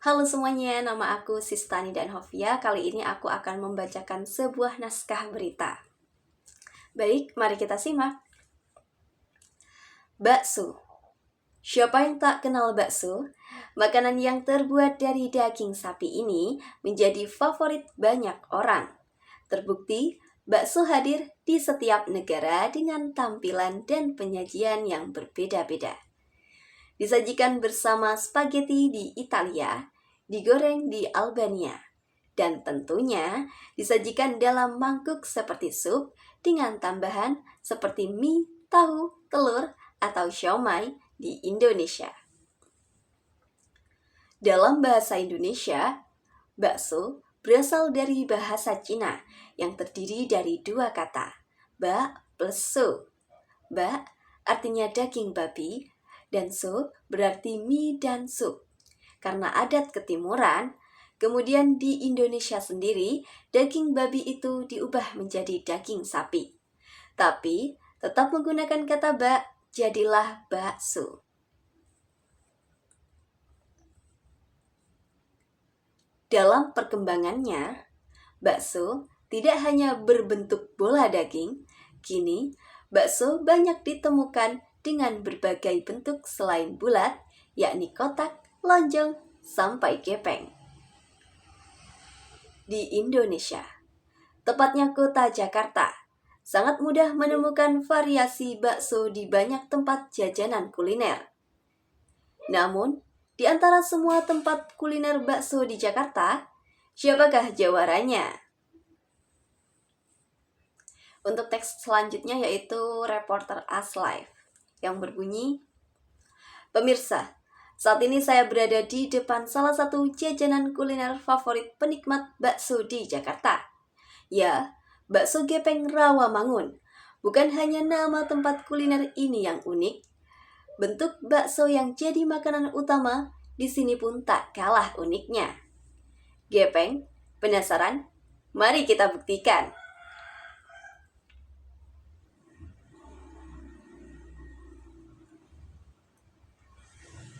Halo semuanya, nama aku Sistani dan Hovia. Kali ini aku akan membacakan sebuah naskah berita. Baik, mari kita simak. Bakso. Siapa yang tak kenal bakso? Makanan yang terbuat dari daging sapi ini menjadi favorit banyak orang. Terbukti, bakso hadir di setiap negara dengan tampilan dan penyajian yang berbeda-beda. Disajikan bersama spaghetti di Italia, digoreng di Albania, dan tentunya disajikan dalam mangkuk seperti sup dengan tambahan seperti mie, tahu, telur, atau siomay di Indonesia. Dalam bahasa Indonesia, bakso berasal dari bahasa Cina yang terdiri dari dua kata, ba plus so. Ba artinya daging babi, dan so berarti mie dan sup. Karena adat ketimuran, kemudian di Indonesia sendiri, daging babi itu diubah menjadi daging sapi. Tapi tetap menggunakan kata bak, jadilah bakso. Dalam perkembangannya, bakso tidak hanya berbentuk bola daging, kini bakso banyak ditemukan dengan berbagai bentuk selain bulat, yakni kotak, lonjong, sampai gepeng. Di Indonesia, tepatnya kota Jakarta, sangat mudah menemukan variasi bakso di banyak tempat jajanan kuliner. Namun, di antara semua tempat kuliner bakso di Jakarta, siapakah jawaranya? Untuk teks selanjutnya yaitu reporter As Live yang berbunyi, pemirsa, saat ini saya berada di depan salah satu jajanan kuliner favorit penikmat bakso di Jakarta. Ya, bakso gepeng Rawamangun. Bukan hanya nama tempat kuliner ini yang unik, bentuk bakso yang jadi makanan utama di sini pun tak kalah uniknya. Gepeng, penasaran? Mari kita buktikan.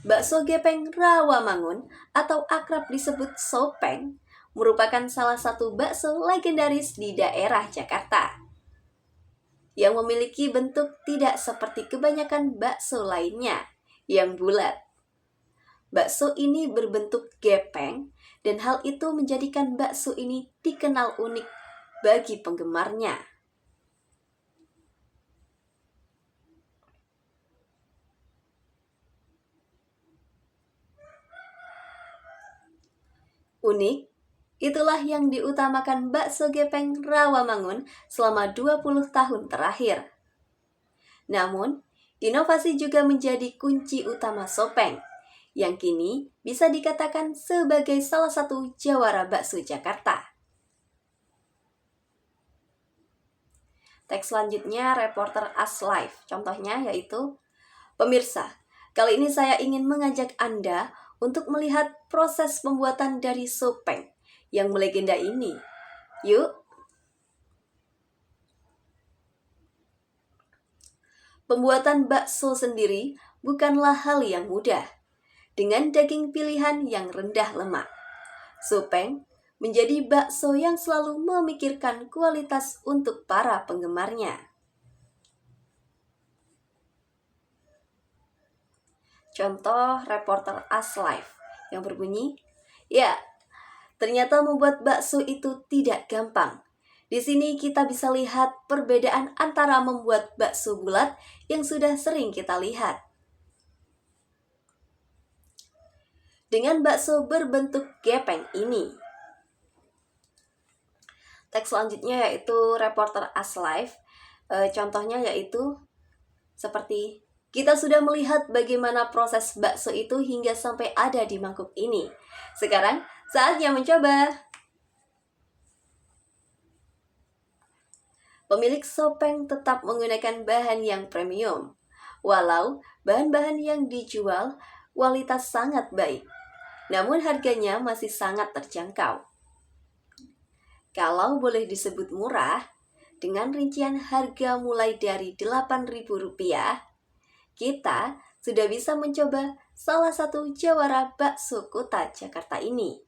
Bakso gepeng Rawamangun atau akrab disebut sopeng merupakan salah satu bakso legendaris di daerah Jakarta yang memiliki bentuk tidak seperti kebanyakan bakso lainnya yang bulat. Bakso ini berbentuk gepeng dan hal itu menjadikan bakso ini dikenal unik bagi penggemarnya. Unik, itulah yang diutamakan bakso gepeng Rawamangun selama 20 tahun terakhir. Namun, inovasi juga menjadi kunci utama sopeng, yang kini bisa dikatakan sebagai salah satu jawara bakso Jakarta. Teks selanjutnya reporter As Live, contohnya yaitu, pemirsa, kali ini saya ingin mengajak Anda untuk melihat proses pembuatan dari sopeng yang melegenda ini. Yuk! Pembuatan bakso sendiri bukanlah hal yang mudah. Dengan daging pilihan yang rendah lemak, sopeng menjadi bakso yang selalu memikirkan kualitas untuk para penggemarnya. Contoh reporter As Live yang berbunyi, ya, ternyata membuat bakso itu tidak gampang. Di sini kita bisa lihat perbedaan antara membuat bakso bulat yang sudah sering kita lihat dengan bakso berbentuk gepeng ini. Teks selanjutnya yaitu reporter As Live. Contohnya yaitu seperti, kita sudah melihat bagaimana proses bakso itu hingga sampai ada di mangkuk ini. Sekarang saatnya mencoba. Pemilik sopeng tetap menggunakan bahan yang premium, walau bahan-bahan yang dijual kualitas sangat baik, namun harganya masih sangat terjangkau. Kalau boleh disebut murah, dengan rincian harga mulai dari Rp8.000, kita sudah bisa mencoba salah satu jawara bakso kota Jakarta ini.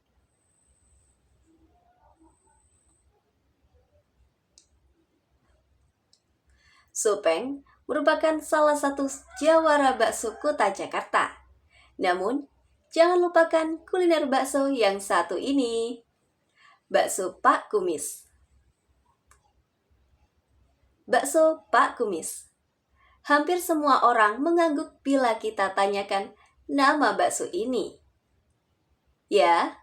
Supeng merupakan salah satu jawara bakso kota Jakarta. Namun, jangan lupakan kuliner bakso yang satu ini, bakso Pak Kumis. Bakso Pak Kumis. Hampir semua orang mengangguk bila kita tanyakan nama bakso ini. Ya,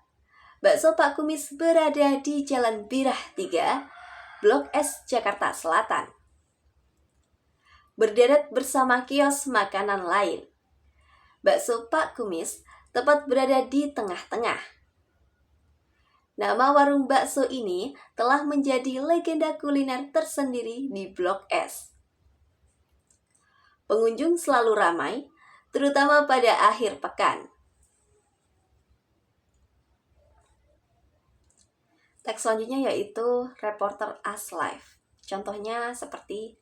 bakso Pak Kumis berada di Jalan Birah 3, Blok S, Jakarta Selatan. Berderet bersama kios makanan lain. Bakso Pak Kumis tepat berada di tengah-tengah. Nama warung bakso ini telah menjadi legenda kuliner tersendiri di Blok S. Pengunjung selalu ramai, terutama pada akhir pekan. Teks selanjutnya yaitu Reporter Us Live. Contohnya seperti,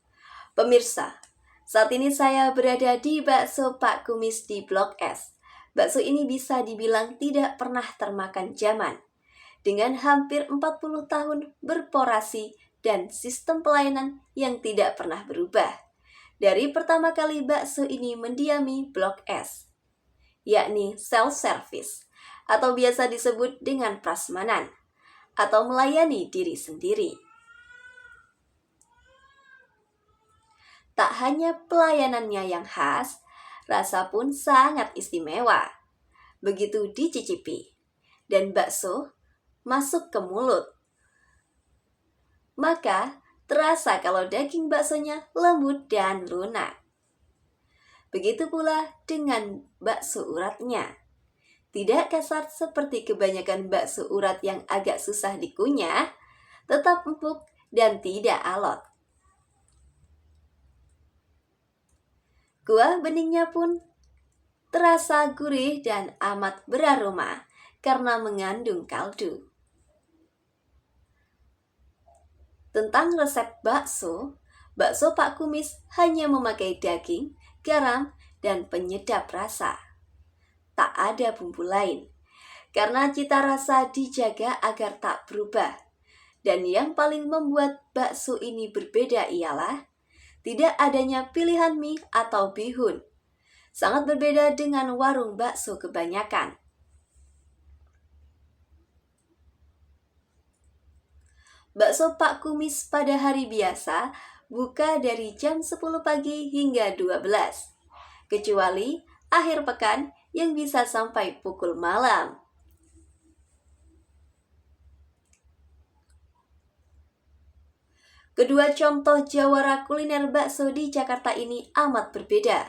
pemirsa, saat ini saya berada di bakso Pak Kumis di Blok S. Bakso ini bisa dibilang tidak pernah termakan zaman. Dengan hampir 40 tahun berporasi dan sistem pelayanan yang tidak pernah berubah. Dari pertama kali bakso ini mendiami Blok S, yakni self-service, atau biasa disebut dengan prasmanan, atau melayani diri sendiri. Tak hanya pelayanannya yang khas, rasa pun sangat istimewa. Begitu dicicipi, dan bakso masuk ke mulut, maka terasa kalau daging baksonya lembut dan lunak. Begitu pula dengan bakso uratnya. Tidak kasar seperti kebanyakan bakso urat yang agak susah dikunyah, tetap empuk dan tidak alot. Kuah beningnya pun terasa gurih dan amat beraroma karena mengandung kaldu. Tentang resep bakso Pak Kumis hanya memakai daging, garam, dan penyedap rasa. Tak ada bumbu lain, karena cita rasa dijaga agar tak berubah. Dan yang paling membuat bakso ini berbeda ialah tidak adanya pilihan mie atau bihun. Sangat berbeda dengan warung bakso kebanyakan. Bakso Pak Kumis pada hari biasa buka dari jam 10 pagi hingga 12, kecuali akhir pekan yang bisa sampai pukul malam. Kedua contoh jawara kuliner bakso di Jakarta ini amat berbeda.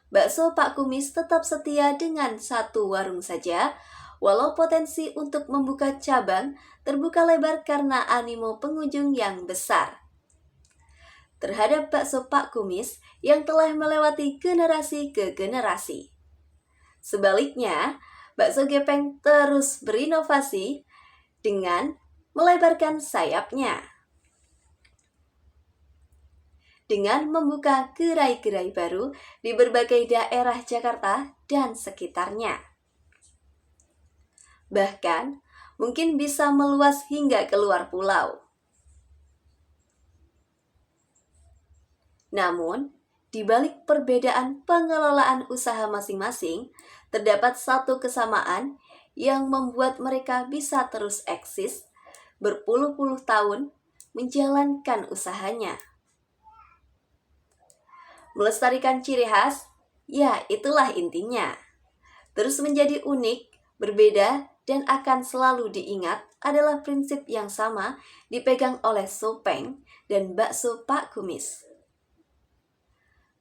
Bakso Pak Kumis tetap setia dengan satu warung saja, walau potensi untuk membuka cabang terbuka lebar karena animo pengunjung yang besar. Terhadap bakso Pak Kumis yang telah melewati generasi ke generasi. Sebaliknya, bakso gepeng terus berinovasi dengan melebarkan sayapnya. Dengan membuka gerai-gerai baru di berbagai daerah Jakarta dan sekitarnya. Bahkan, mungkin bisa meluas hingga keluar pulau. Namun, di balik perbedaan pengelolaan usaha masing-masing, terdapat satu kesamaan yang membuat mereka bisa terus eksis berpuluh-puluh tahun menjalankan usahanya. Melestarikan ciri khas, ya itulah intinya. Terus menjadi unik, berbeda, dan akan selalu diingat adalah prinsip yang sama dipegang oleh Supeng dan bakso Pak Kumis.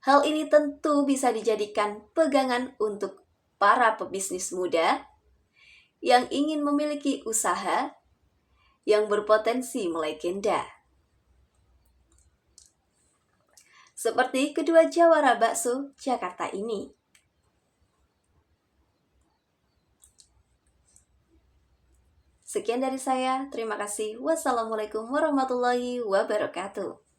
Hal ini tentu bisa dijadikan pegangan untuk para pebisnis muda yang ingin memiliki usaha yang berpotensi melegenda. Seperti kedua jawara bakso Jakarta ini. Sekian dari saya, terima kasih. Wassalamualaikum warahmatullahi wabarakatuh.